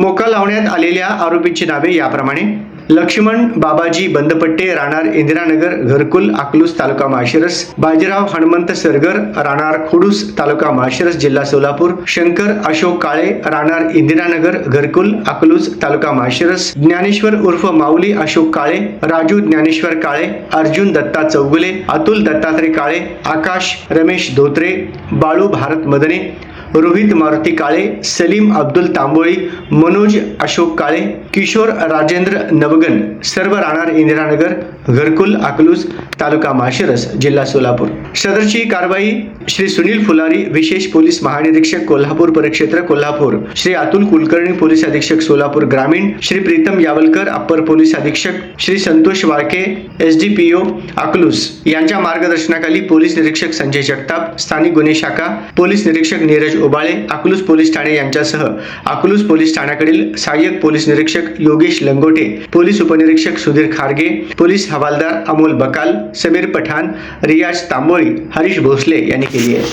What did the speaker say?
मोका लावण्यात आलेल्या आरोपींची नावे याप्रमाणे: लक्ष्मण बाबाजी बंदपट्टे, राहणार इंदिरानगर, घरकुल, अकलूज, तालुका माळशिरस; बाजीराव हनुमंत सरगर, राहणार खोडूस, तालुका माळशिरस, जिल्हा सोलापूर; शंकर अशोक काळे, राहणार इंदिरानगर, घरकुल, अकलूज, तालुका माळशिरस; ज्ञानेश्वर उर्फ माऊली अशोक काळे, राजू ज्ञानेश्वर काळे; अर्जुन दत्ता चौगुले, अतुल दत्तात्रय काळे; आकाश रमेश धोत्रे, बाळू भारत मदने, रोहित मारुती काळे, सलीम अब्दुल तांबोळी, मनोज अशोक काळे, किशोर राजेंद्र नवगन, सर्व राहणार इंदिरानगर, घरकुल, अकलूज, तालुका माळशिरस, जिल्हा सोलापूर. सदरची कारवाई श्री सुनील फुलारी, विशेष पोलीस महानिरीक्षक, कोल्हापूर परिक्षेत्र, कोल्हापूर; श्री अतुल कुलकर्णी, पोलीस अधीक्षक, सोलापूर ग्रामीण; श्री प्रीतम यावलकर, अप्पर पोलीस अधीक्षक; श्री संतोष वाळके, SDPO अकलूज यांच्या मार्गदर्शनाखाली पोलीस निरीक्षक संजय जगताप, स्थानिक गुन्हे शाखा पोलीस निरीक्षक नीरज ओबाळे, अकलूज पोलीस ठाणे यांच्यासह अकलूज पोलीस ठाण्याकडील सहाय्यक पोलीस निरीक्षक योगेश लंगोटे, पोलीस उपनिरीक्षक सुधीर खारगे, पोलीस हवालदार अमोल बकाल, समीर पठाण, रियाज तांबोळी, हरीश भोसले यांनी केली आहे.